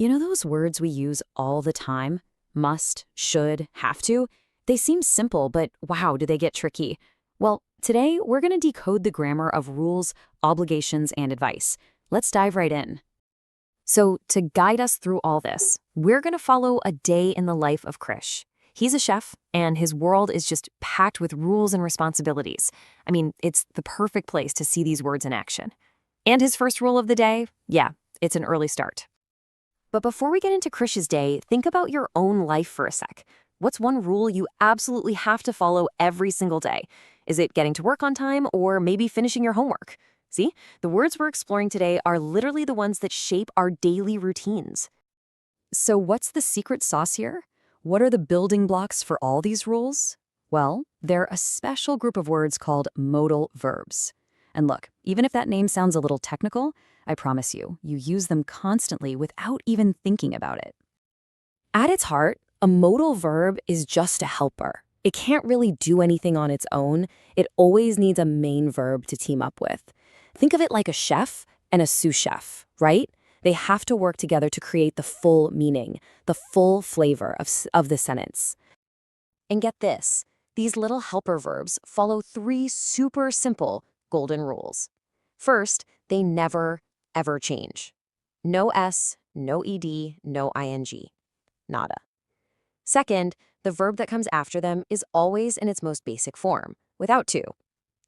You know those words we use all the time? Must, should, have to? They seem simple, but wow, do they get tricky. Well, today we're going to decode the grammar of rules, obligations, and advice. Let's dive right in. So, to guide us through all this, we're going to follow a day in the life of Krish. He's a chef, and his world is just packed with rules and responsibilities. I mean, it's the perfect place to see these words in action. And his first rule of the day? Yeah, it's an early start. But before we get into Krish's day, think about your own life for a sec. What's one rule you absolutely have to follow every single day? Is it getting to work on time or maybe finishing your homework? See, the words we're exploring today are literally the ones that shape our daily routines. So what's the secret sauce here? What are the building blocks for all these rules? Well, they're a special group of words called modal verbs. And look, even if that name sounds a little technical, I promise you, you use them constantly without even thinking about it. At its heart, a modal verb is just a helper. It can't really do anything on its own. It always needs a main verb to team up with. Think of it like a chef and a sous chef, right? They have to work together to create the full meaning, the full flavor of the sentence. And get this, these little helper verbs follow three super simple golden rules. First, they never, ever change. No S, no ED, no ING. Nada. Second, the verb that comes after them is always in its most basic form, without to.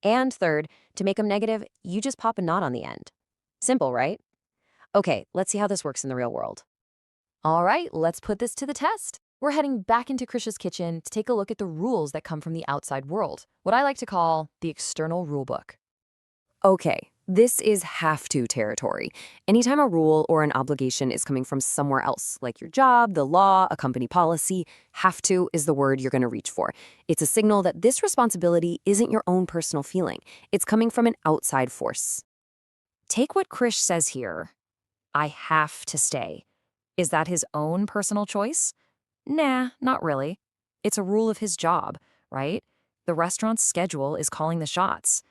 And third, to make them negative, you just pop a not on the end. Simple, right? Okay, let's see how this works in the real world. All right, let's put this to the test. We're heading back into Krish's kitchen to take a look at the rules that come from the outside world, what I like to call the external rulebook. Okay, this is have-to territory. Anytime a rule or an obligation is coming from somewhere else, like your job, the law, a company policy, have to is the word you're going to reach for. It's a signal that this responsibility isn't your own personal feeling. It's coming from an outside force. Take what Krish says here. I have to stay. Is that his own personal choice? Nah, not really. It's a rule of his job, right? The restaurant's schedule is calling the shots.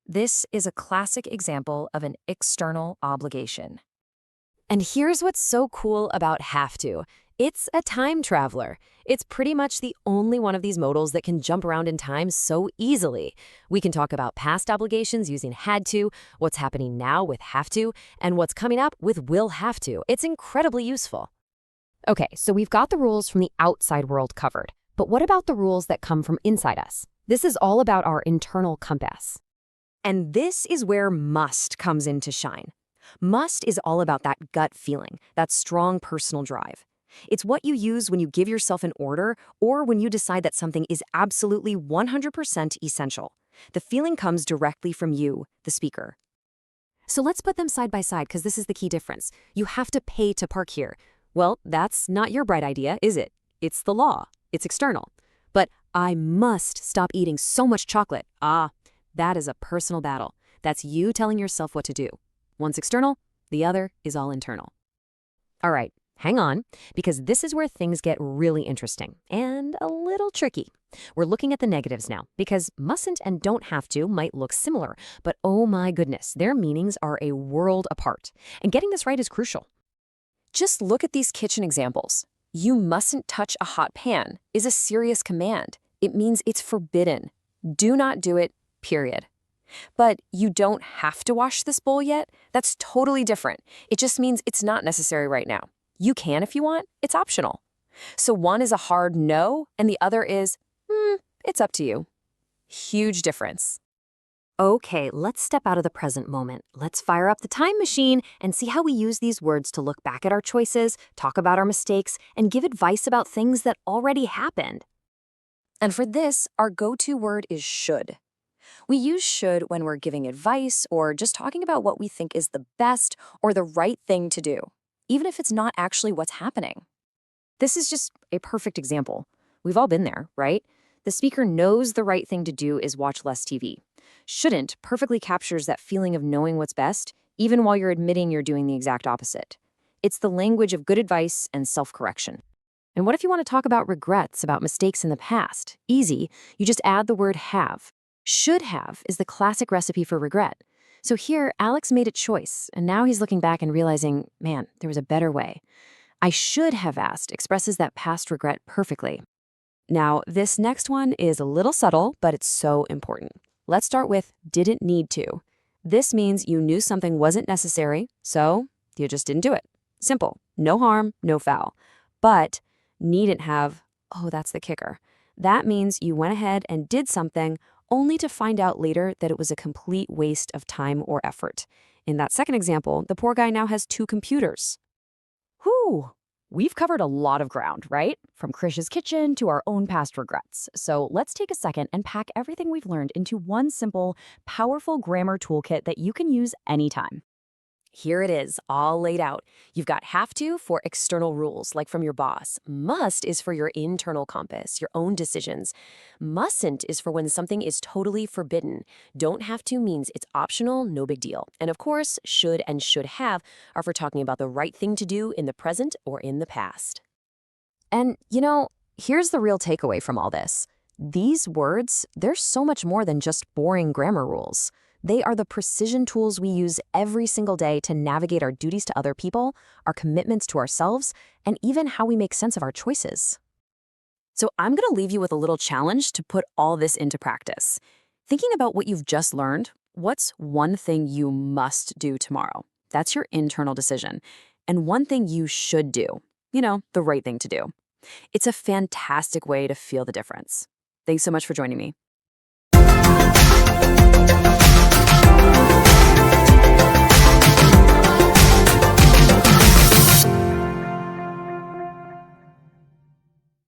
This is a classic example of an external obligation. And here's what's so cool about have to. It's a time traveler. It's pretty much the only one of these modals that can jump around in time so easily. We can talk about past obligations using had to, what's happening now with have to, and what's coming up with will have to. It's incredibly useful. Okay, so we've got the rules from the outside world covered. But what about the rules that come from inside us? This is all about our internal compass. And this is where must comes in to shine. Must is all about that gut feeling, that strong personal drive. It's what you use when you give yourself an order or when you decide that something is absolutely 100% essential. The feeling comes directly from you, the speaker. So let's put them side by side because this is the key difference. You have to pay to park here. Well, that's not your bright idea, is it? It's the law. It's external. But I must stop eating so much chocolate. That is a personal battle. That's you telling yourself what to do. One's external, the other is all internal. All right, hang on, because this is where things get really interesting and a little tricky. We're looking at the negatives now, because mustn't and don't have to might look similar, but oh my goodness, their meanings are a world apart. And getting this right is crucial. Just look at these kitchen examples. You mustn't touch a hot pan is a serious command. It means it's forbidden. Do not do it. Period. But you don't have to wash this bowl yet? That's totally different. It just means it's not necessary right now. You can if you want. It's optional. So one is a hard no, and the other is, it's up to you. Huge difference. Okay, let's step out of the present moment. Let's fire up the time machine and see how we use these words to look back at our choices, talk about our mistakes, and give advice about things that already happened. And for this, our go-to word is should. We use should when we're giving advice or just talking about what we think is the best or the right thing to do, even if it's not actually what's happening. This is just a perfect example. We've all been there, right? The speaker knows the right thing to do is watch less TV. Shouldn't perfectly captures that feeling of knowing what's best, even while you're admitting you're doing the exact opposite. It's the language of good advice and self-correction. And what if you want to talk about regrets, about mistakes in the past? Easy, you just add the word have. Should have is the classic recipe for regret. So here, Alex made a choice, and now he's looking back and realizing, man, there was a better way. I should have asked expresses that past regret perfectly. Now, this next one is a little subtle, but it's so important. Let's start with didn't need to. This means you knew something wasn't necessary, so you just didn't do it. Simple. No harm, no foul. But needn't have, oh, that's the kicker. That means you went ahead and did something only to find out later that it was a complete waste of time or effort. In that second example, the poor guy now has 2 computers. Whew! We've covered a lot of ground, right? From Krish's kitchen to our own past regrets. So let's take a second and pack everything we've learned into one simple, powerful grammar toolkit that you can use anytime. Here it is, all laid out. You've got have to for external rules, like from your boss. Must is for your internal compass, your own decisions. Mustn't is for when something is totally forbidden. Don't have to means it's optional, no big deal. And of course, should and should have are for talking about the right thing to do in the present or in the past. And, here's the real takeaway from all this. These words, they're so much more than just boring grammar rules. They are the precision tools we use every single day to navigate our duties to other people, our commitments to ourselves, and even how we make sense of our choices. So I'm going to leave you with a little challenge to put all this into practice. Thinking about what you've just learned, what's one thing you must do tomorrow? That's your internal decision. And one thing you should do, the right thing to do. It's a fantastic way to feel the difference. Thanks so much for joining me.